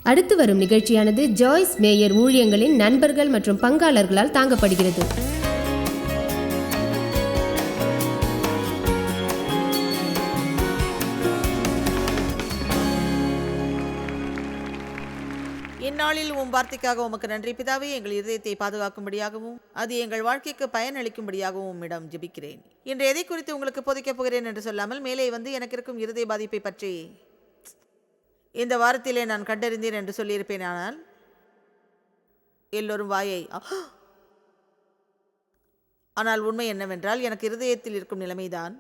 அடுத்து வரும் நிகழ்ச்சியானது ஜாய்ஸ் மேயர் ஊழியங்களின் நண்பர்கள் மற்றும் பங்காளர்களால் தாங்கப்படுகிறது. இந்நாளில் உம் வார்த்தைக்காக உமக்கு நன்றி பிதாவே. எங்கள் இதயத்தை பாதுகாக்கும்படியாகவும் அது எங்கள் வாழ்க்கைக்கு பயனளிக்கும்படியாகவும் உம்மிடம் ஜெபிக்கிறேன். இன்று எதை குறித்து உங்களுக்கு போதிக்கப் போகிறேன் என்று சொல்லாமல் மேலே வந்து எனக்கு இருக்கும் இருதய பாதிப்பை பற்றி இந்த வாரத்திலே நான் கண்டறிந்தேன் என்று சொல்லியிருப்பேன். ஆனால் எல்லோரும் வாயை ஆனால் உண்மை என்னவென்றால் எனக்கு இருதயத்தில் இருக்கும் நிலைமைதான்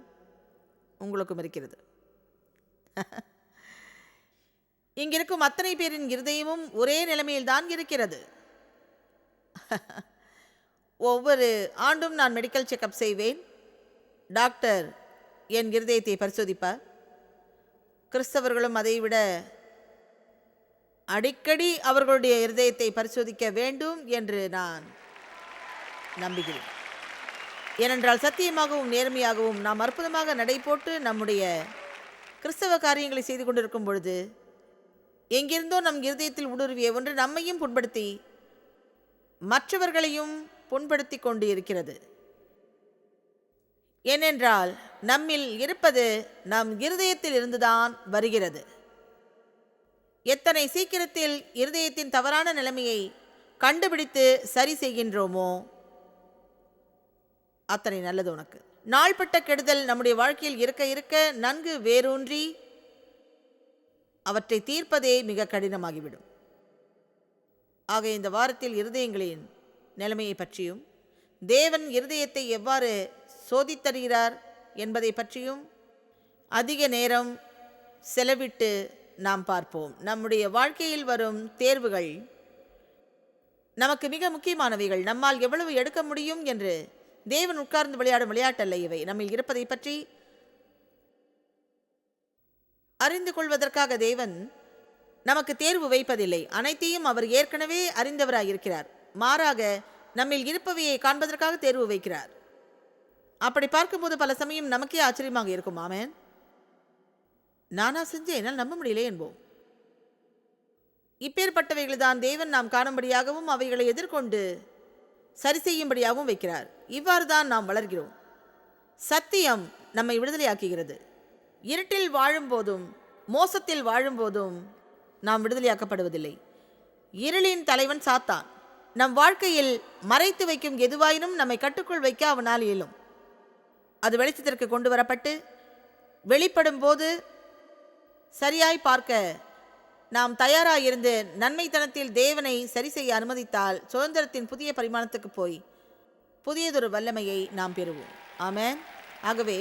உங்களுக்கும் இருக்கிறது. இங்கிருக்கும் அத்தனை பேரின் இருதயமும் ஒரே நிலைமையில் தான் இருக்கிறது. ஒவ்வொரு ஆண்டும் நான் மெடிக்கல் செக்கப் செய்வேன். டாக்டர் என் இருதயத்தை பரிசோதிப்பார். கிறிஸ்தவர்களும் அதைவிட அடிக்கடி அவர்களுடைய இருதயத்தை பரிசோதிக்க வேண்டும் என்று நான் நம்புகிறேன். ஏனென்றால் சத்தியமாகவும் நேர்மையாகவும் நாம் அற்புதமாக நடை போட்டு நம்முடைய கிறிஸ்தவ காரியங்களை செய்து கொண்டிருக்கும் பொழுது எங்கிருந்தோ நம் இருதயத்தில் ஊடுருவிய ஒன்று நம்மையும் புண்படுத்தி மற்றவர்களையும் புண்படுத்தி கொண்டு இருக்கிறது. ஏனென்றால் நம்மில் இருப்பது நம் இருதயத்தில் இருந்துதான் வருகிறது. எத்தனை சீக்கிரத்தில் இருதயத்தின் தவறான நிலைமையை கண்டுபிடித்து சரி செய்கின்றோமோ அத்தனை நல்லது உனக்கு. நாள்பட்ட கெடுதல் நம்முடைய வாழ்க்கையில் இருக்க இருக்க நன்கு வேரூன்றி அவற்றை தீர்ப்பதே மிக கடினமாகிவிடும். ஆக இந்த வாரத்தில் இருதயங்களின் நிலைமையை பற்றியும் தேவன் இருதயத்தை எவ்வாறு சோதித்தருகிறார் என்பதை பற்றியும் அதிக நேரம் செலவிட்டு நாம் பார்ப்போம். நம்முடைய வாழ்க்கையில் வரும் தேர்வுகள் நமக்கு மிக முக்கியமானவைகள். நம்மால் எவ்வளவு எடுக்க முடியும் என்று தேவன் உட்கார்ந்து விளையாடும் விளையாட்டல்ல இவை. நம்மில் இருப்பதை பற்றி அறிந்து கொள்வதற்காக தேவன் நமக்கு தேர்வு வைப்பதில்லை. அனைத்தையும் அவர் ஏற்கனவே அறிந்தவராயிருக்கிறார். மாறாக நம்மில் இருப்பவையை காண்பதற்காக தேர்வு வைக்கிறார். அப்படி பார்க்கும்போது பல சமயம் நமக்கே ஆச்சரியமாக இருக்கும். ஆமென், நானா செஞ்சேன், என்னால் நம்ப முடியல என்போம். இப்பேற்பட்டவைகள் தான் தேவன் நாம் காணும்படியாகவும் அவைகளை எதிர்கொண்டு சரி செய்யும்படியாகவும் வைக்கிறார். இவ்வாறு தான் நாம் வளர்கிறோம். சத்தியம் நம்மை விடுதலையாக்குகிறது. இருட்டில் வாழும்போதும் மோசத்தில் வாழும்போதும் நாம் விடுதலையாக்கப்படுவதில்லை. இருளின் தலைவன் சாத்தான். நம் வாழ்க்கையில் மறைத்து வைக்கும் எதுவாயினும் நம்மை கட்டுக்குள் வைக்க அவனால் இயலும். அது வெளிச்சத்திற்கு கொண்டு வரப்பட்டு வெளிப்படும் போது சரியாய் பார்க்க நாம் தயாராயிருந்து நன்மைத்தனத்தில் தேவனை சரி செய்ய அனுமதித்தால் சுதந்திரத்தின் புதிய பரிமாணத்துக்கு போய் புதியதொரு வல்லமையை நாம் பெறுவோம். ஆமென். ஆகவே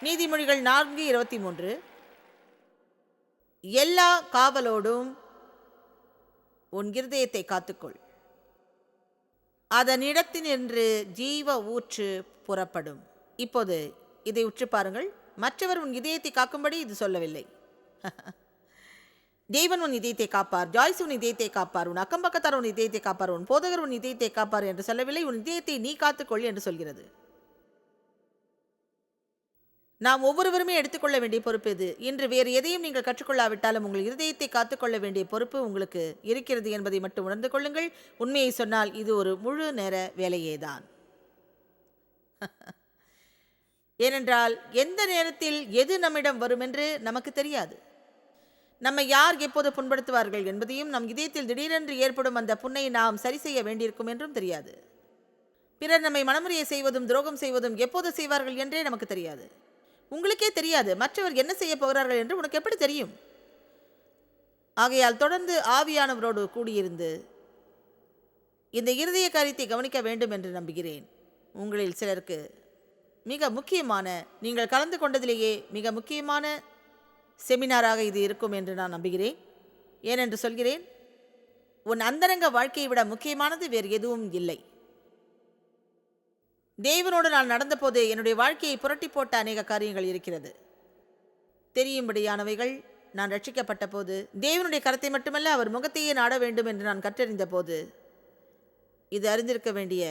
நீதிமொழிகள் 4:23 எல்லா காவலோடும் உன் இருதயத்தை காத்துக்கொள், அதனிடத்தினின்று ஜீவ ஊற்று புறப்படும். இப்போது இதை உற்று பாருங்கள். மற்றவர் உன் இதயத்தை காக்கும்படி இது சொல்லவில்லை. தேவன் உன் இதயத்தை காப்பார், ஜாய்ஸ் உன் இதயத்தை காப்பார், உன் அக்கம் பக்கத்தார் உன் இதயத்தை காப்பார், உன் போதகர் உன் இதயத்தை காப்பார் என்று சொல்லவில்லை. உன் இதயத்தை நீ காத்துக்கொள் என்று சொல்கிறது. நாம் ஒவ்வொருவருமே எடுத்துக்கொள்ள வேண்டிய பொறுப்பு இது. இன்று வேறு எதையும் நீங்கள் கற்றுக்கொள்ளாவிட்டாலும் உங்கள் இருதயத்தை காத்துக்கொள்ள வேண்டிய பொறுப்பு உங்களுக்கு இருக்கிறது என்பதை மட்டும் உணர்ந்து கொள்ளுங்கள். உண்மையை சொன்னால் இது ஒரு முழு நேர வேலையேதான். ஏனென்றால் எந்த நேரத்தில் எது நம்மிடம் வரும் என்று நமக்கு தெரியாது. நம்மை யார் எப்போது புண்படுத்துவார்கள் என்பதையும் நம் இதயத்தில் திடீரென்று ஏற்படும் அந்த புண்ணை நாம் சரி செய்ய வேண்டியிருக்கும் என்றும் தெரியாது. பிறர் நம்மை மனமுறையை செய்வதும் துரோகம் செய்வதும் எப்போது செய்வார்கள் என்றே நமக்கு தெரியாது. உங்களுக்கே தெரியாது மற்றவர் என்ன செய்ய போகிறார்கள் என்று உனக்கு எப்படி தெரியும்? ஆகையால் தொடர்ந்து ஆவியானவரோடு கூடியிருந்து இந்த இருதய காரியத்தை கவனிக்க வேண்டும் என்று நம்புகிறேன். உங்களில் சிலருக்கு மிக முக்கியமான, நீங்கள் கலந்து கொண்டதிலேயே மிக முக்கியமான செமினாராக இது இருக்கும் என்று நான் நம்புகிறேன். ஏனென்று சொல்கிறேன், உன் அந்தரங்க வாழ்க்கையை விட முக்கியமானது வேறு எதுவும் இல்லை. தேவனோடு நான் நடந்தபோது என்னுடைய வாழ்க்கையை புரட்டி போட்ட அநேக காரியங்கள் இருக்கிறது. தெரியும்படியானவைகள். நான் ரட்சிக்கப்பட்ட போது தேவனுடைய கரத்தை மட்டுமல்ல அவர் முகத்தையே நாட வேண்டும் என்று நான் கற்றறிந்த போது இது அறிந்திருக்க வேண்டிய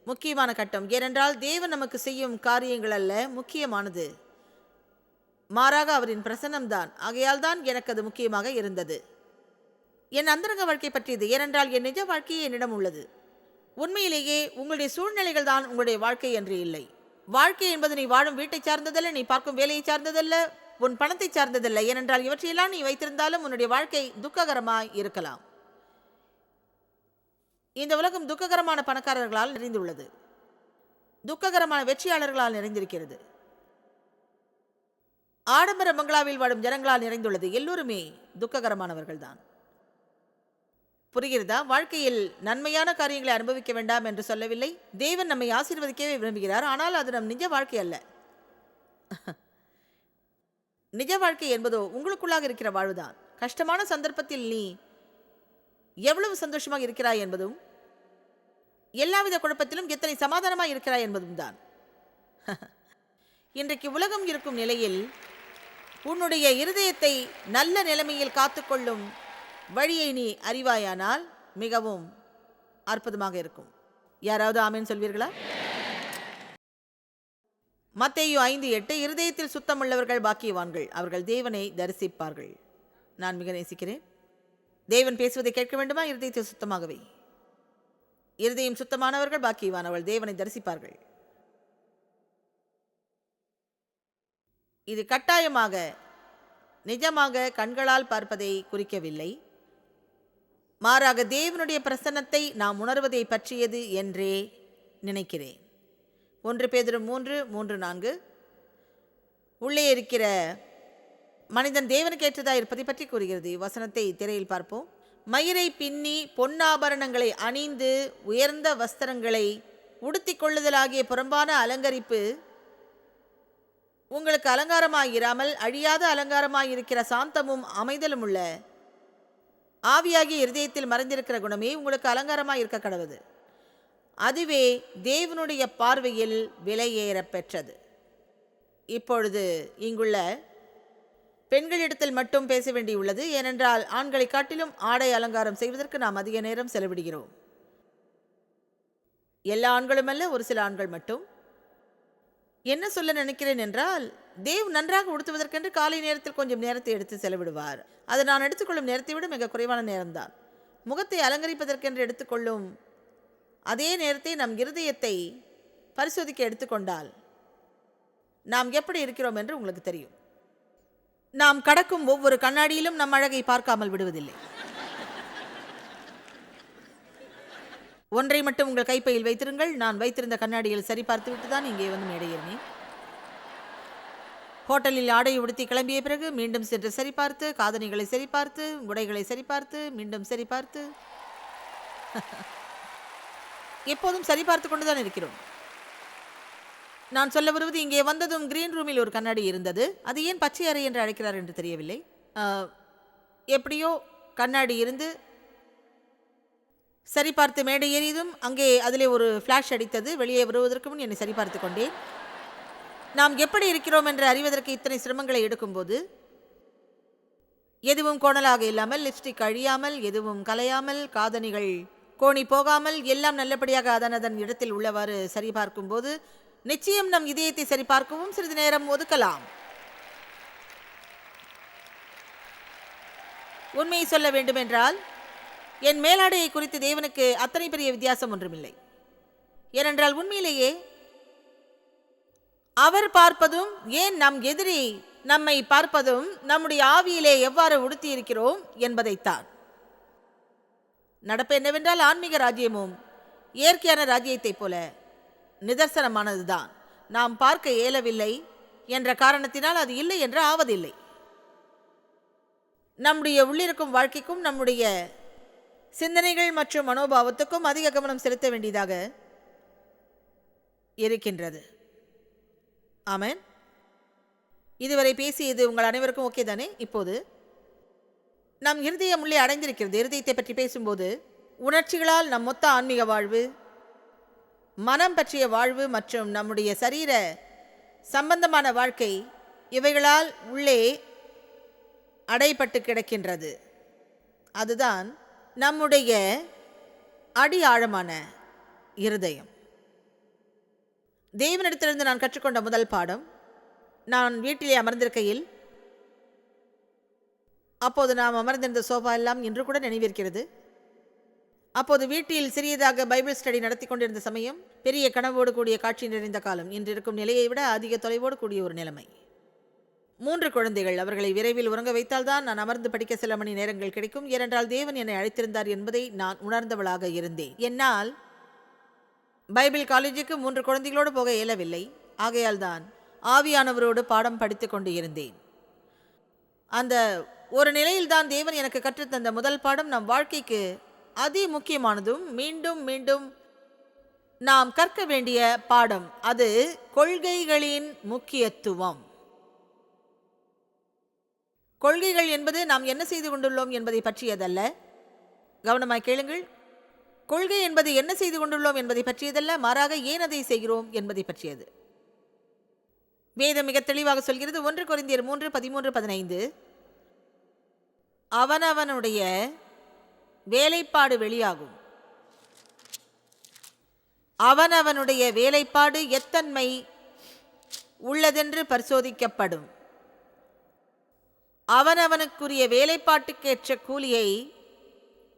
முக்கியமான கட்டம். ஏனென்றால் தேவன் நமக்கு செய்யும் காரியங்கள் அல்ல முக்கியமானது, மாறாக அவரின் பிரசன்னம்தான். ஆகையால் தான் எனக்கு அது முக்கியமாக இருந்தது. என் அந்தரங்க வாழ்க்கை பற்றியது. ஏனென்றால் என் நிஜ வாழ்க்கையே என்னிடம் உள்ளது. உண்மையிலேயே உங்களுடைய சூழ்நிலைகள் தான் உங்களுடைய வாழ்க்கை என்று இல்லை. வாழ்க்கை என்பது நீ வாழும் வீட்டை சார்ந்ததல்ல, நீ பார்க்கும் வேலையை சார்ந்ததல்ல, உன் பணத்தை சார்ந்ததல்ல. ஏனென்றால் இவற்றையெல்லாம் நீ வைத்திருந்தாலும் உன்னுடைய வாழ்க்கை துக்ககரமாய் இருக்கலாம். இந்த உலகம் துக்ககரமான பணக்காரர்களால் நிறைந்துள்ளது, துக்ககரமான வெற்றியாளர்களால் நிறைந்திருக்கிறது, ஆடம்பர பங்களாவில் வாழும் ஜனங்களால் நிறைந்துள்ளது. எல்லோருமே துக்ககரமானவர்கள் தான். புரிகிறதா? வாழ்க்கையில் நன்மையான காரியங்களை அனுபவிக்க வேண்டாம் என்று சொல்லவில்லை. தேவன் நம்மை ஆசீர்வதிக்கவே விரும்புகிறார். ஆனால் அது நம் நிஜ வாழ்க்கை அல்ல. நிஜ வாழ்க்கை என்பதோ உங்களுக்குள்ளாக இருக்கிற வாழ்வுதான். கஷ்டமான சந்தர்ப்பத்தில் நீ எவ்வளவு சந்தோஷமாக இருக்கிறாய் என்பதும், எல்லாவித குழப்பத்திலும் எத்தனை சமாதானமாக இருக்கிறாய் என்பதும் தான். இன்றைக்கு உலகம் இருக்கும் நிலையில் உன்னுடைய இருதயத்தை நல்ல நிலைமையில் காத்துக்கொள்ளும் வழியை நீ அறிவாயானால் மிகவும் அற்புதமாக இருக்கும். யாராவது ஆமேன் சொல்வீர்களா? மத்தேயு 5:8, இருதயத்தில் சுத்தமுள்ளவர்கள் பாக்கியவான்கள், அவர்கள் தேவனை தரிசிப்பார்கள். நான் மிக நேசிக்கிறேன். தேவன் பேசுவதை கேட்க வேண்டுமா? இருதயத்தை சுத்தமாகவே. இருதயம் சுத்தமானவர்கள் பாக்கியவானவர்கள், தேவனை தரிசிப்பார்கள். இது கட்டாயமாக நிஜமாக கண்களால் பார்ப்பதை குறிக்கவில்லை. மாறாக தேவனுடைய பிரசன்னத்தை நாம் உணர்வதை பற்றியது என்றே நினைக்கிறேன். 1 பேதுரு 3:3-4 உள்ளே இருக்கிற மனிதன் தேவனுக்கு ஏற்றதாக இருப்பதை பற்றி கூறுகிறது. வசனத்தை திரையில் பார்ப்போம். மயிரை பின்னி பொன்னாபரணங்களை அணிந்து உயர்ந்த வஸ்திரங்களை உடுத்திக் கொள்ளுதலாகிய புறம்பான அலங்கரிப்பு உங்களுக்கு அலங்காரமாயிராமல் அழியாத அலங்காரமாயிருக்கிற சாந்தமும் அமைதலும் உள்ள ஆவியாகிய இருதயத்தில் மறைந்திருக்கிற குணமே உங்களுக்கு அலங்காரமாய் இருக்க கடவுது. அதுவே தேவனுடைய பார்வையில் விலையேற பெற்றது. இப்பொழுது இங்குள்ள பெண்களிடத்தில் மட்டும் பேச வேண்டியுள்ளது. ஏனென்றால் ஆண்களை காட்டிலும் ஆடை அலங்காரம் செய்வதற்கு நாம் அதிக நேரம் செலவிடுகிறோம். எல்லா ஆண்களும் அல்ல, ஒரு சில ஆண்கள் மட்டும். என்ன சொல்ல நினைக்கிறேன் என்றால், தேவ் நன்றாக உடுத்துவதற்கென்று காலை நேரத்தில் கொஞ்சம் நேரத்தை எடுத்து செலவிடுவார். அது நான் எடுத்துக்கொள்ளும் நேரத்தை விட மிக குறைவான நேரம்தான். முகத்தை அலங்கரிப்பதற்கென்று எடுத்துக்கொள்ளும் அதே நேரத்தை நம் இருதயத்தை பரிசோதிக்க எடுத்துக்கொண்டால் நாம் எப்படி இருக்கிறோம் என்று உங்களுக்கு தெரியும். நாம் கடக்கும் ஒவ்வொரு கண்ணாடியிலும் நம் அழகை பார்க்காமல் விடுவதில்லை. ஒன்றை மட்டும் உங்கள் கைப்பையில் வைத்திருங்கள். நான் வைத்திருந்த கண்ணாடியில் சரி பார்த்துவிட்டு தான் இங்கே வந்து மேடையேறினேன். ஹோட்டலில் ஆடை உடுத்தி கிளம்பிய பிறகு மீண்டும் சென்று சரிபார்த்து, காதணிகளை சரிபார்த்து, உடைகளை சரிபார்த்து, மீண்டும் சரிபார்த்து, எப்போதும் சரிபார்த்து கொண்டுதான் இருக்கிறோம். நான் சொல்ல வருவது, இங்கே வந்ததும் கிரீன் ரூமில் ஒரு கண்ணாடி இருந்தது. அது ஏன் பச்சை அறை என்று அழைக்கிறார் என்று தெரியவில்லை. எப்படியோ கண்ணாடி இருந்து சரிபார்த்து மேடை ஏறியதும் அங்கே அதிலே ஒரு ஃப்ளாஷ் அடித்தது. வெளியே வருவதற்கு முன் என்னை சரிபார்த்து கொண்டேன். நாம் எப்படி இருக்கிறோம் என்று அறிவதற்கு இத்தனை சிரமங்களை எடுக்கும்போது, எதுவும் கோணலாக இல்லாமல், லிப்ஸ்டிக் அழியாமல், எதுவும் கலையாமல், காதணிகள் கோணி போகாமல், எல்லாம் நல்லபடியாக அதன் இடத்தில் உள்ளவாறு சரிபார்க்கும் போது நிச்சயம் நம் இதயத்தை சரிபார்க்கவும் சிறிது நேரம் ஒதுக்கலாம். உண்மையை சொல்ல வேண்டுமென்றால், என் மேலாடையை குறித்து தேவனுக்கு அத்தனை பெரிய வித்தியாசம் ஒன்றுமில்லை. ஏனென்றால் உண்மையிலேயே அவர் பார்ப்பதும், ஏன் நம் எதிரி நம்மை பார்ப்பதும், நம்முடைய ஆவியிலே எவ்வாறு உடுத்தி இருக்கிறோம் என்பதைத்தான். நடப்பு என்னவென்றால், ஆன்மீக ராஜ்யமும் இயற்கையான ராஜ்யத்தைப் போல நிதர்சனமானதுதான். நாம் பார்க்க இயலவில்லை என்ற காரணத்தினால் அது இல்லை என்று ஆவதில்லை. நம்முடைய உள்ளிருக்கும் வாழ்க்கைக்கும் நம்முடைய சிந்தனைகள் மற்றும் மனோபாவத்துக்கும் அதிக கவனம் செலுத்த வேண்டியதாக இருக்கின்றது. ஆமென். இதுவரை பேசியது உங்கள் அனைவருக்கும் ஓகே தானே? இப்போது நம் இருதயம் உள்ளே அடைந்திருக்கிறது. இருதயத்தை பற்றி பேசும்போது உணர்ச்சிகளால் நம் மொத்த ஆன்மீக வாழ்வு, மனம் பற்றிய வாழ்வு மற்றும் நம்முடைய சரீர சம்பந்தமான வாழ்க்கை, இவைகளால் உள்ளே அடைப்பட்டு கிடக்கின்றது. அதுதான் நம்முடைய அடி ஆழமான இருதயம். தேவனிடத்திலிருந்து நான் கற்றுக்கொண்ட முதல் பாடம், நான் வீட்டிலே அமர்ந்திருக்கையில் அப்போது நாம் அமர்ந்திருந்த சோஃபா எல்லாம் இன்று கூட நினைவிருக்கிறது. அப்போது வீட்டில் சிறியதாக பைபிள் ஸ்டடி நடத்தி கொண்டிருந்த சமயம் பெரிய கனவோடு கூடிய காட்சி நிறைந்த காலம். இன்று இருக்கும் நிலையை விட அதிக தொலைவோடு கூடிய ஒரு நிலைமை. 3 குழந்தைகள். அவர்களை விரைவில் உறங்க வைத்தால்தான் நான் அமர்ந்து படிக்க சில மணி நேரங்கள் கிடைக்கும். ஏனென்றால் தேவன் என்னை அழைத்திருந்தார் என்பதை நான் உணர்ந்தவளாக இருந்தேன். என்னால் பைபிள் காலேஜுக்கு 3 குழந்தைகளோடு போக இயலவில்லை. ஆகையால் தான் ஆவியானவரோடு பாடம் படித்து கொண்டு இருந்தேன். அந்த ஒரு நிலையில்தான் தேவன் எனக்கு கற்றுத்தந்த முதல் பாடம் நம் வாழ்க்கைக்கு அதி முக்கியமானதும் மீண்டும் மீண்டும் நாம் கற்க வேண்டிய பாடம். அது கொள்கைகளின் முக்கியத்துவம். கொள்கைகள் என்பது நாம் என்ன செய்து கொண்டுள்ளோம் என்பதை பற்றியதல்ல. கவனமாய் கேளுங்கள். கொள்கை என்பது என்ன செய்து கொண்டுள்ளோம் என்பதை பற்றியதல்ல, மாறாக ஏன் அதை செய்கிறோம் என்பதை பற்றியது. வேதம் மிக தெளிவாக சொல்கிறது. 1 கொரிந்தியர் 3:13-15 அவனவனுடைய வேலைப்பாடு வெளியாகும். அவனவனுடைய வேலைப்பாடு எத்தன்மை உள்ளதென்று பரிசோதிக்கப்படும். அவனவனுக்குரிய வேலைப்பாட்டுக்கேற்ற கூலியை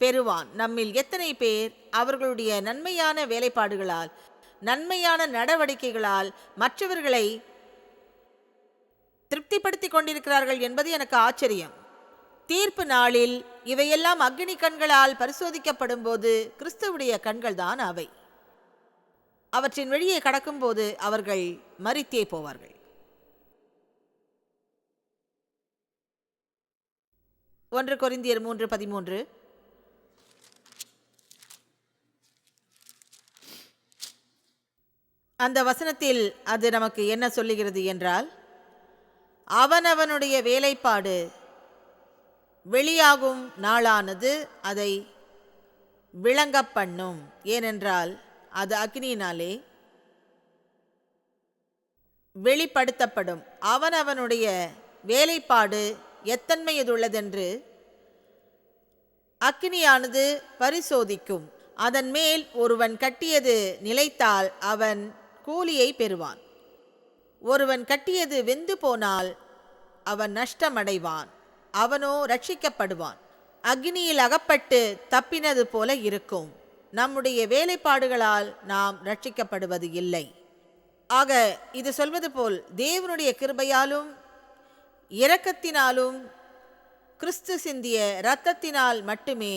பெறுவான். நம்மில் எத்தனை பேர் அவர்களுடைய நன்மையான வேலைப்பாடுகளால், நன்மையான நடவடிக்கைகளால் மற்றவர்களை திருப்திப்படுத்திக் கொண்டிருக்கிறார்கள் என்பது எனக்கு ஆச்சரியம். தீர்ப்பு நாளில் இவையெல்லாம் அக்னி கண்களால் பரிசோதிக்கப்படும் போது கிறிஸ்துவுடைய கண்கள்தான் அவை. அவற்றின் வழியே கடக்கும்போது அவர்கள் மரித்தே போவார்கள். 1 கொரிந்தியர் 3:13 அந்த வசனத்தில் அது நமக்கு என்ன சொல்லுகிறது என்றால், அவனவனுடைய வேலைப்பாடு வெளியாகும் நாளானது அதை விளங்க பண்ணும். ஏனென்றால் அது அக்னியினாலே வெளிப்படுத்தப்படும். அவனவனுடைய வேலைப்பாடு எத்தன்மையதுள்ளதென்று அக்னியானது பரிசோதிக்கும். அதன் மேல் ஒருவன் கட்டியது நிலைத்தால் அவன் கூலியை பெறுவான். ஒருவன் கட்டியது வெந்து போனால் அவன் நஷ்டமடைவான், அவனோ ரட்சிக்கப்படுவான். அக்னியில் அகப்பட்டு தப்பினது போல இருக்கும். நம்முடைய வேலைப்பாடுகளால் நாம் ரட்சிக்கப்படுவது இல்லை. ஆக இது சொல்வது போல் தேவனுடைய கிருபையாலும் இரக்கத்தினாலும் கிறிஸ்து சிந்திய இரத்தத்தினால் மட்டுமே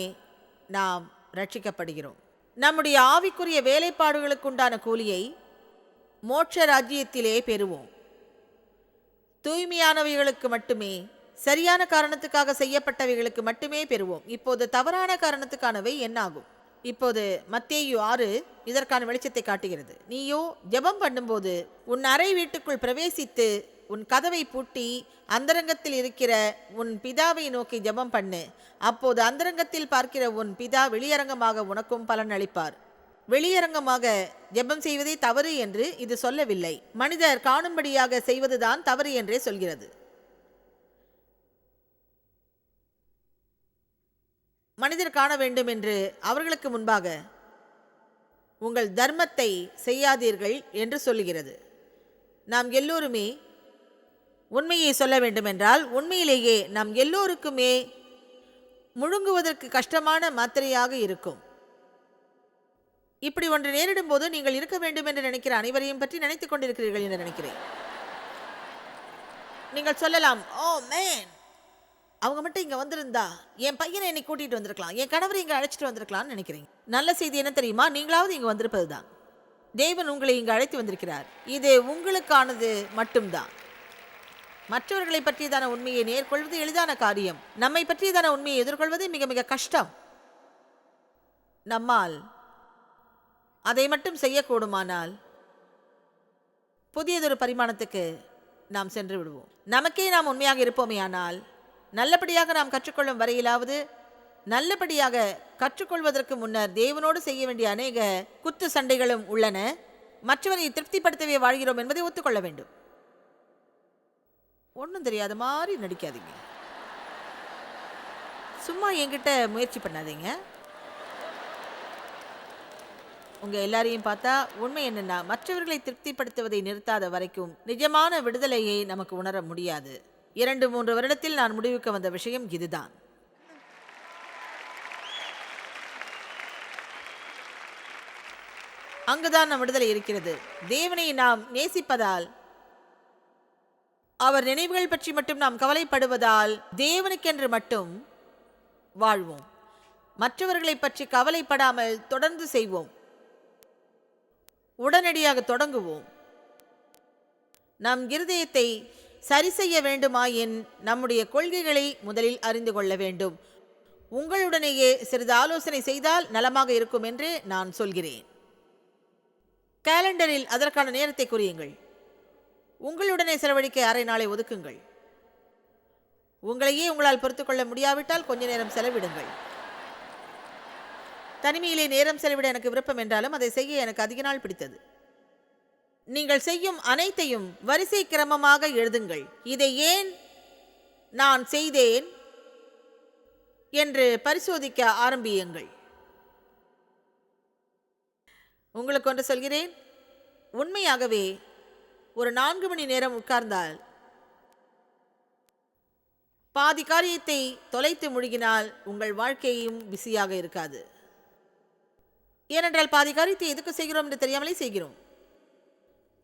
நாம் ரட்சிக்கப்படுகிறோம். நம்முடைய ஆவிக்குரிய வேலைப்பாடுகளுக்குண்டான கூலியை மோட்ச ராஜ்யத்திலே பெறுவோம். தூய்மையானவைகளுக்கு மட்டுமே, சரியான காரணத்துக்காக செய்யப்பட்டவைகளுக்கு மட்டுமே பெறுவோம். இப்போது தவறான காரணத்துக்கானவை என்னாகும்? இப்போது மத்தேயு 6 இதற்கான வெளிச்சத்தை காட்டுகிறது. நீயோ ஜெபம் பண்ணும்போது உன் அறை வீட்டுக்குள் பிரவேசித்து உன் கதவை பூட்டி அந்தரங்கத்தில் இருக்கிற உன் பிதாவை நோக்கி ஜெபம் பண்ணு. அப்போது அந்தரங்கத்தில் பார்க்கிற உன் பிதா வெளியரங்கமாக உனக்கும் பலன் அளிப்பார். வெளியரங்கமாக ஜெபம் செய்வதே தவறு என்று இது சொல்லவில்லை. மனிதர் காணும்படியாக செய்வதுதான் தவறு என்றே சொல்கிறது. மனிதர் காண வேண்டும் என்று அவர்களுக்கு முன்பாக உங்கள் தர்மத்தை செய்யாதீர்கள் என்று சொல்லுகிறது. நாம் எல்லோருமே உண்மையை சொல்ல வேண்டுமென்றால் உண்மையிலேயே நாம் எல்லோருக்குமே முழுங்குவதற்கு கஷ்டமான மாத்திரையாக இருக்கும். இப்படி ஒன்று நேரிடும் போது நீங்கள் இருக்க வேண்டும் என்று நினைக்கிற அனைவரையும் பற்றி நினைத்துக் கொண்டிருக்கிறீர்கள் என்று நினைக்கிறேன். நீங்கள் சொல்லலாம், ஓ மேன், அவங்க மட்டும் இங்கே வந்திருந்தா என் பையனை என்னை கூட்டிகிட்டு வந்திருக்கலாம், என் கணவரை இங்கே அழைச்சிட்டு வந்திருக்கலாம்னு நினைக்கிறீங்க. நல்ல செய்தி என்ன தெரியுமா? நீங்களாவது இங்கே வந்திருப்பது தான். தேவன் உங்களை இங்கு அழைத்து வந்திருக்கிறார். இது உங்களுக்கானது மட்டும்தான். மற்றவர்களை பற்றியதான உண்மையை நேர்கொள்வது எளிதான காரியம். நம்மை பற்றியதான உண்மையை எதிர்கொள்வது மிக மிக கஷ்டம். நம்மால் அதை மட்டும் செய்யக்கூடுமானால் புதியதொரு பரிமாணத்துக்கு நாம் சென்று விடுவோம். நமக்கே நாம் உண்மையாக இருப்போமே ஆனால் நல்லபடியாக நாம் கற்றுக்கொள்ளும் வரையிலாவது, நல்லபடியாக கற்றுக்கொள்வதற்கு முன்னர் தேவனோடு செய்ய வேண்டிய அநேக குத்து சண்டைகளும் உள்ளன. மற்றவரை திருப்திப்படுத்தவே வாழ்கிறோம் என்பதை ஒத்துக்கொள்ள வேண்டும். ஒன்றும் தெரியாத மாதிரி நடிக்காதீங்க. சும்மா என்கிட்ட முயற்சி பண்ணாதீங்க. உங்க எல்லாரையும் பார்த்தா உண்மை என்னன்னா, மற்றவர்களை திருப்திப்படுத்துவதை நிறுத்தாத வரைக்கும் நிஜமான விடுதலையை நமக்கு உணர முடியாது. 2-3 வருடத்தில் நான் முடிவுக்கு வந்த விஷயம் இதுதான். அங்குதான் நம் விடுதலை இருக்கிறது. தேவனை நாம் நேசிப்பதால், அவர் நினைவுகள் பற்றி மட்டும் நாம் கவலைப்படுவதால் தேவனுக்கென்று மட்டும் வாழ்வோம். மற்றவர்களை பற்றி கவலைப்படாமல் தொடர்ந்து செய்வோம். உடனடியாக தொடங்குவோம். நம் இருதயத்தை சரி செய்ய வேண்டுமாயின் நம்முடைய கொள்கைகளை முதலில் அறிந்து கொள்ள வேண்டும். உங்களுடனேயே சிறிது ஆலோசனை செய்தால் நலமாக இருக்கும் என்று நான் சொல்கிறேன். கேலண்டரில் அதற்கான நேரத்தை குறியுங்கள். உங்களுடனே செலவழிக்க அரை நாளை ஒதுக்குங்கள். உங்களையே உங்களால் பொறுத்துக்கொள்ள முடியாவிட்டால் கொஞ்ச நேரம் செலவிடுங்கள். தனிமையிலே நேரம் செலவிட எனக்கு விருப்பம் என்றாலும் அதை செய்ய எனக்கு அதிக நாள் பிடித்தது. நீங்கள் செய்யும் அனைத்தையும் வரிசை கிரமமாக எழுதுங்கள். இதை ஏன் நான் செய்தேன் என்று பரிசோதிக்க ஆரம்பியுங்கள். உங்களுக்கு ஒன்று சொல்கிறேன், உண்மையாகவே ஒரு 4 மணி நேரம் உட்கார்ந்தால் பாதி காரியத்தை தொலைத்து முழுகினால் உங்கள் வாழ்க்கையும் பிஸியாக இருக்காது. ஏனென்றால் பாதி காரியத்தை எதுக்கு செய்கிறோம் என்று தெரியாமலே செய்கிறோம்.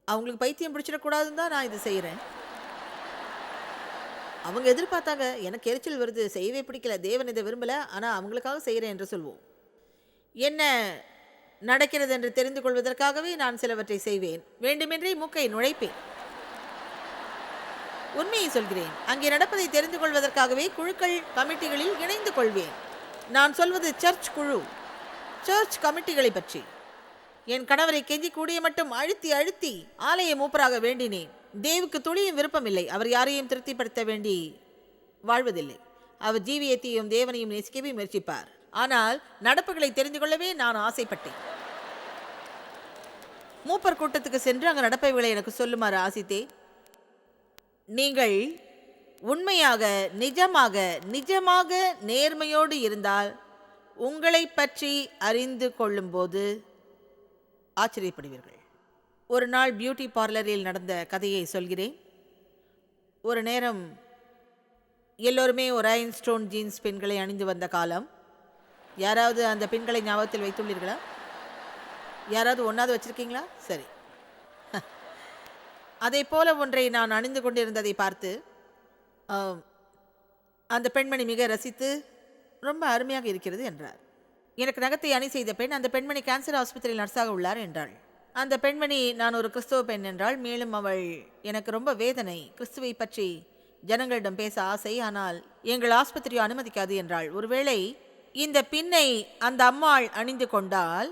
அவங்களுக்கு பைத்தியம் பிடிச்சிடக்கூடாதுன்னு தான் நான் இது செய்கிறேன். அவங்க எதிர்பார்த்தாங்க, எனக்கு எரிச்சல் வருது, செய்யவே பிடிக்கல, தேவன் இதை விரும்பல, ஆனால் அவங்களுக்காக செய்கிறேன் என்று சொல்வோம். என்ன நடக்கிறது என்று தெரிந்து கொள்வதற்காகவே நான் சிலவற்றை செய்வேன். வேண்டுமென்றே மூக்கை நுழைப்பேன். உண்மையை சொல்கிறேன். அங்கே நடப்பதை தெரிந்து கொள்வதற்காகவே குழுக்கள் கமிட்டிகளில் இணைந்து கொள்வேன். நான் சொல்வது சர்ச் குழு, சர்ச் கமிட்டிகளை பற்றி. என் கணவரை கெஞ்சி கூடிய மட்டும் அழுத்தி அழுத்தி ஆலய மூப்பராக வேண்டினேன். தேவுக்கு துளியும் விருப்பமில்லை. அவர் யாரையும் திருப்திப்படுத்த வேண்டி வாழ்வதில்லை. அவர் ஜீவியத்தையும் தேவனையும் நேசிக்கவே முயற்சிப்பார். ஆனால் நடப்புகளை தெரிந்து கொள்ளவே நான் ஆசைப்பட்டேன். மூப்பர் கூட்டத்துக்கு சென்று அங்கு நடப்பவைகளை எனக்கு சொல்லுமாறு ஆசித்தேன். நீங்கள் உண்மையாக நிஜமாக நேர்மையோடு இருந்தால் உங்களை பற்றி அறிந்து கொள்ளும்போது ஆச்சரியப்படுவீர்கள். ஒரு நாள் பியூட்டி பார்லரில் நடந்த கதையை சொல்கிறேன். ஒரு நேரம் எல்லோருமே ஒரு ஐன்ஸ்டோன் ஜீன்ஸ் பெண்களை அணிந்து வந்த காலம். யாராவது அந்த பெண்களை ஞாபகத்தில் வைத்துள்ளீர்களா? யாராவது ஒன்றாவது வச்சிருக்கீங்களா? சரி. அதே போல ஒன்றை நான் அணிந்து கொண்டிருந்ததை பார்த்து அந்த பெண்மணி மிக ரசித்து ரொம்ப அருமையாக இருக்கிறது என்றார். எனக்கு நகத்தை அணி செய்த பெண், அந்த பெண்மணி கேன்சர் ஆஸ்பத்திரியில் நர்ஸாக உள்ளார் என்றாள். அந்த பெண்மணி, நான் ஒரு கிறிஸ்துவ பெண் என்றாள். மேலும் அவள், எனக்கு ரொம்ப வேதனை, கிறிஸ்துவை பற்றி ஜனங்களிடம் பேச ஆசை, ஆனால் எங்கள் ஆஸ்பத்திரியோ அனுமதிக்காது என்றாள். ஒருவேளை இந்த பின்னை அந்த அம்மாள் அணிந்து கொண்டால்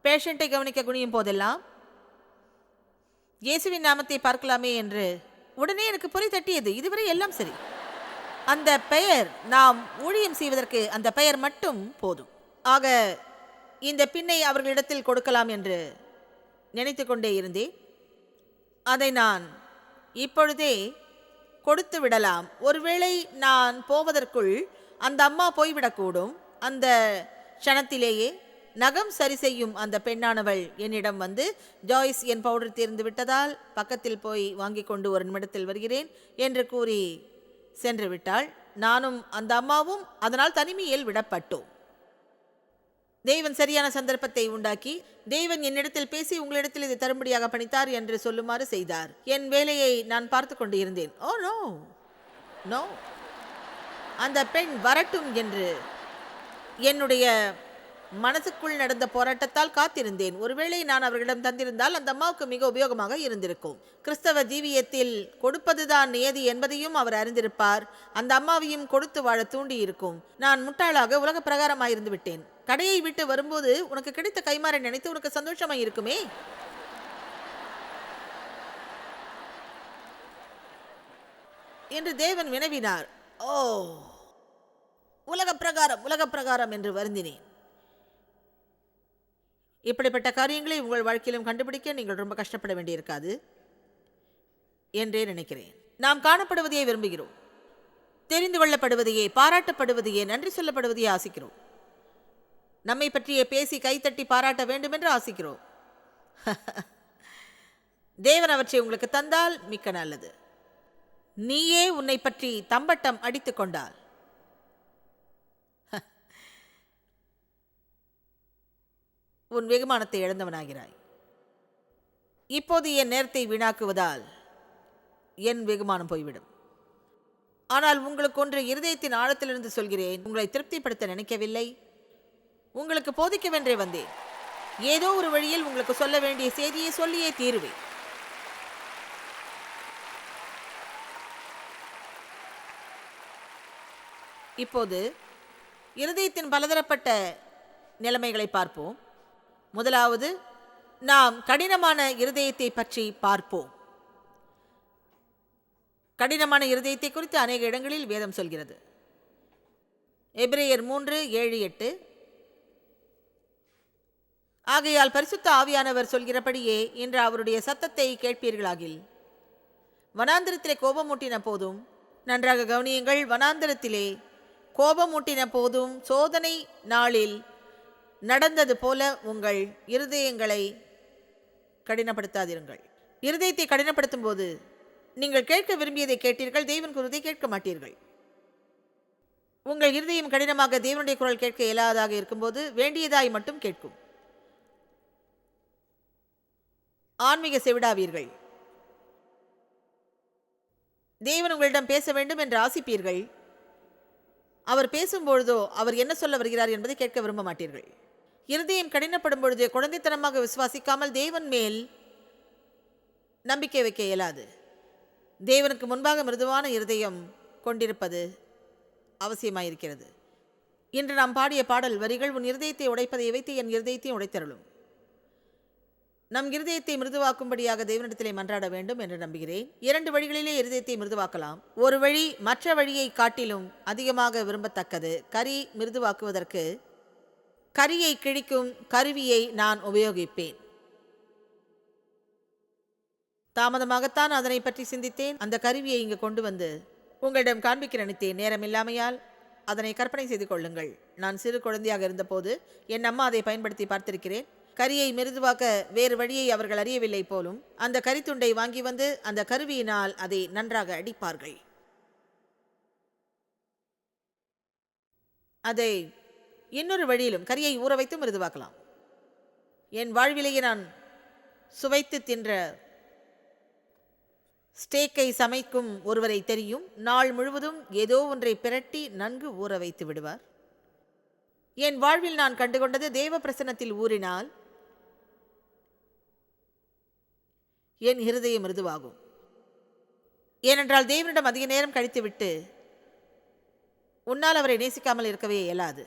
பேஷண்ட்டை கவனிக்க குனியும் போதெல்லாம் இயேசுவின் நாமத்தை பார்க்கலாமே என்று உடனே எனக்கு பொறி தட்டியது. இதுவரை எல்லாம் சரி. அந்த பெயர், நாம் ஊழியம் செய்வதற்கு அந்த பெயர் மட்டும் போதும். ஆக இந்த பின்னை அவர்களிடத்தில் கொடுக்கலாம் என்று நினைத்து கொண்டே இருந்தேன். அதை நான் இப்பொழுதே கொடுத்து விடலாம். ஒருவேளை நான் போவதற்குள் அந்த அம்மா போய்விடக்கூடும். அந்த க்ஷணத்திலேயே நகம் சரி செய்யும் அந்த பெண்ணானவள் என்னிடம் வந்து, ஜாய்ஸ், என் பவுடர் தீர்ந்து விட்டதால் பக்கத்தில் போய் வாங்கி கொண்டு 1 நிமிடத்தில் வருகிறேன் என்று கூறி சென்று விட்டாள். நானும் அந்த அம்மாவும் அதனால் தனிமையில் விடப்பட்டோம். தேவன் சரியான சந்தர்ப்பத்தை உண்டாக்கி, தேவன் என்னிடத்தில் பேசி உங்களிடத்தில் இதை தரும்படியாக பணித்தார் என்று சொல்லுமாறு செய்தார். என் வேலையை நான் பார்த்து கொண்டு இருந்தேன். ஓ நோ நோ, அந்த பெண் வரட்டும் என்று என்னுடைய மனசுக்குள் நடந்த போராட்டத்தால் காத்திருந்தேன். ஒருவேளை நான் அவர்களிடம் தந்திருந்தால் அந்த அம்மாவுக்கு மிக உபயோகமாக இருந்திருக்கும். கிறிஸ்தவ ஜீவியத்தில் கொடுப்பதுதான் நியதி என்பதையும் அவர் அறிந்திருப்பார். அந்த அம்மாவையும் கொடுத்து வாழ தூண்டி இருக்கும். நான் முட்டாளாக உலக பிரகாரமாயிருந்து விட்டேன். கடையை விட்டு வரும்போது உனக்கு கிடைத்த கைமாறை நினைத்து உனக்கு சந்தோஷமாய் இருக்குமே. என்று தேவன் வினவினார். ஓ, உலக பிரகாரம் என்று வருந்தினேன். இப்படிப்பட்ட காரியங்களை உங்கள் வாழ்க்கையிலும் கண்டுபிடிக்க நீங்கள் ரொம்ப கஷ்டப்பட வேண்டியிருக்காது என்றே நினைக்கிறேன். நாம் காணப்படுவதையே விரும்புகிறோம், தெரிந்து கொள்ளப்படுவதையே, பாராட்டப்படுவதையே, நன்றி சொல்லப்படுவதையே ஆசிக்கிறோம். நம்மை பற்றிய பேசி கைத்தட்டி பாராட்ட வேண்டும் என்று ஆசிக்கிறோம். தேவன் அவற்றை உங்களுக்கு தந்தால் மிக்க நல்லது. நீயே உன்னை பற்றி தம்பட்டம் அடித்துக் கொண்டால் உன் வெகுமானத்தை இழந்தவனாகிறாய். இப்போது என் நேரத்தை வீணாக்குவதால் என் வெகுமானம் போய்விடும். ஆனால் உங்களுக்கு ஒன்று இருதயத்தின் ஆழத்திலிருந்து சொல்கிறேன், உங்களை திருப்திப்படுத்த நினைக்கவில்லை, உங்களுக்கு போதிக்கவென்றே வந்தேன். ஏதோ ஒரு வழியில் உங்களுக்கு சொல்ல வேண்டிய செய்தியை சொல்லியே தீருவேன். இப்போது இருதயத்தின் பலதரப்பட்ட நிலைமைகளை பார்ப்போம். முதலாவது, நாம் கடினமான இருதயத்தை பற்றி பார்ப்போம். கடினமான இருதயத்தை குறித்து அநேக இடங்களில் வேதம் சொல்கிறது. எபிரேயர் 3:7-8. ஆகையால் பரிசுத்த ஆவியானவர் சொல்கிறபடியே இன்று அவருடைய சத்தத்தை கேட்பீர்களாகில். வனாந்திரத்திலே கோபமூட்டின போதும், நன்றாக கவனியுங்கள், வனாந்திரத்திலே கோபமூட்டின போதும் சோதனை நாளில் நடந்தது போல உங்கள் இருதயங்களை கடினப்படுத்தாதிருங்கள். இருதயத்தை கடினப்படுத்தும் போது நீங்கள் கேட்க விரும்பியதை கேட்டீர்கள், தேவன் குரலை கேட்க மாட்டீர்கள். உங்கள் இருதயம் கடினமாக தேவனுடைய குரல் கேட்க இயலாததாக இருக்கும்போது வேண்டியதாய் மட்டும் கேட்கும். ஆன்மீக செவிடாவீர்கள். தேவன் உங்களிடம் பேச வேண்டும் என்று ஆசிப்பீர்கள். அவர் பேசும்பொழுதோ அவர் என்ன சொல்ல வருகிறார் என்பதை கேட்க விரும்ப மாட்டீர்கள். இருதயம் கடினப்படும் பொழுது குழந்தைத்தனமாக விசுவாசிக்காமல் தேவன் மேல் நம்பிக்கை வைக்க இயலாது. தேவனுக்கு முன்பாக மிருதுவான இருதயம் கொண்டிருப்பது அவசியமாயிருக்கிறது. இன்று நாம் பாடிய பாடல் வரிகள், உன் இருதயத்தை உடைப்பதை வைத்து என் இருதயத்தை உடைத்தருளும். நம் இருதயத்தை மிருதுவாக்கும்படியாக தேவனிடத்திலே மன்றாட வேண்டும் என்று நம்புகிறேன். 2 வழிகளிலே இருதயத்தை மிருதுவாக்கலாம். ஒரு வழி மற்ற வழியை காட்டிலும் அதிகமாக விரும்பத்தக்கது. கரி மிருதுவாக்குவதற்கு கரியை கிழிக்கும் கருவியை நான் உபயோகிப்பேன். தாமதமாகத்தான் அதனை பற்றி சிந்தித்தேன். அந்த கருவியை இங்கு கொண்டு வந்து உங்களிடம் காண்பிக்க நினைத்தேன். நேரம் இல்லாமையால் அதனை கற்பனை செய்து கொள்ளுங்கள். நான் சிறு குழந்தையாக இருந்தபோது என் அம்மா அதை பயன்படுத்தி பார்த்திருக்கிறேன். கரியை மிருதுவாக்க வேறு வழியை அவர்கள் அறியவில்லை போலும் அந்த கரித்துண்டை வாங்கி வந்து அந்த கருவியினால் அதை நன்றாக அடிப்பார்கள். அதை இன்னொரு வழியிலும் கரியை ஊற வைத்து மிருதுவாக்கலாம். என் வாழ்விலேயே நான் சுவைத்து தின்ற ஸ்டேக்கை சமைக்கும் ஒருவரை தெரியும். நாள் முழுவதும் ஏதோ ஒன்றை பிரட்டி நன்கு ஊற வைத்து விடுவார். என் வாழ்வில் நான் கண்டுகொண்டது, தேவ பிரசன்னத்தில் ஊறினால் என் இருதயம் மிருதுவாகும். ஏனென்றால் தேவனிடம் அதிக நேரம் கழித்துவிட்டு உன்னால் அவரை நேசிக்காமல் இருக்கவே இயலாது.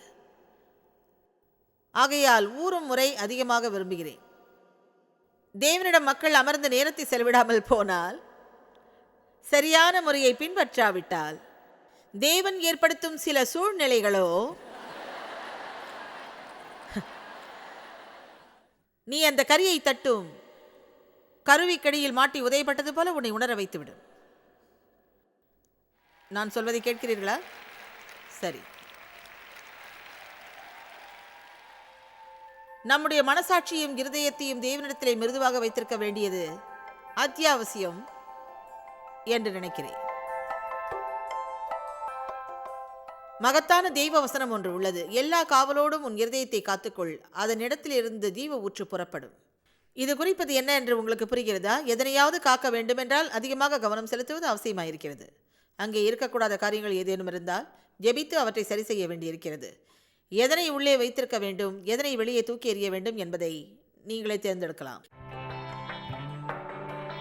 ஆகையால் ஊறும் முறை அதிகமாக விரும்புகிறேன். தேவனிடம் மக்கள் அமர்ந்த நேரத்தை செலவிடாமல் போனால், சரியான முறையை பின்பற்றாவிட்டால், தேவன் ஏற்படுத்தும் சில சூழ்நிலைகளோ நீ அந்த கரியை தட்டும் கருவிக்கடியில் மாட்டி உதைப்பட்டது போல உன்னை உணர வைத்துவிடும். நான் சொல்வதை கேட்கிறீர்களா? சரி. நம்முடைய மனசாட்சியும் இருதயத்தையும் தேவனிடத்திலே மிருதுவாக வைத்திருக்க வேண்டியது அத்தியாவசியம் என்று நினைக்கிறேன். மகத்தான தெய்வ வசனம் ஒன்று உள்ளது. எல்லா காவலோடும் உன் இருதயத்தை காத்துக்கொள், அதனிடத்திலிருந்து ஜீவ ஊற்று புறப்படும். இது குறிப்பது என்ன என்று உங்களுக்கு புரிகிறதா? எதனையாவது காக்க வேண்டுமென்றால் அதிகமாக கவனம் செலுத்துவது அவசியமாயிருக்கிறது. அங்கே இருக்கக்கூடாத காரியங்கள் ஏதேனும் இருந்தால் ஜெபித்து அவற்றை சரி செய்ய வேண்டியிருக்கிறது. எதனை உள்ளே வைத்திருக்க வேண்டும், எதனை வெளியே தூக்கி எறிய வேண்டும் என்பதை நீங்களே தேர்ந்தெடுக்கலாம்.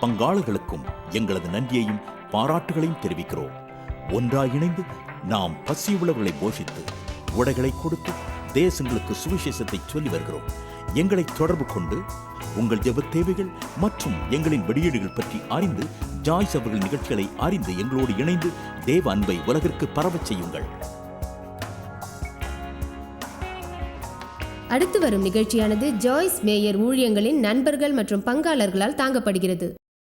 பங்காளர்களுக்கும் எங்களது நன்றியையும் பாராட்டுகளையும் தெரிவிக்கிறோம். ஒன்றாய் இணைந்து நாம் பசியுள்ளவர்களை போஷித்து உடைகளை கொடுத்து தேசங்களுக்கு சுவிசேஷத்தை சொல்லி வருகிறோம். எங்களை தொடர்பு கொண்டு உங்கள் ஜெப தேவைகள் மற்றும் எங்களின் வெளியீடுகள் பற்றி அறிந்து, ஜாய்ஸ் அவர்கள் நிகழ்ச்சிகளை அறிந்து எங்களோடு இணைந்து தேவ அன்பை உலகிற்கு பரவச் செய்யுங்கள். அடுத்து வரும் நிகழ்ச்சியானது ஜாய்ஸ் மேயர் ஊழியங்களின் நண்பர்கள் மற்றும் பங்காளர்களால் தாங்கப்படுகிறது.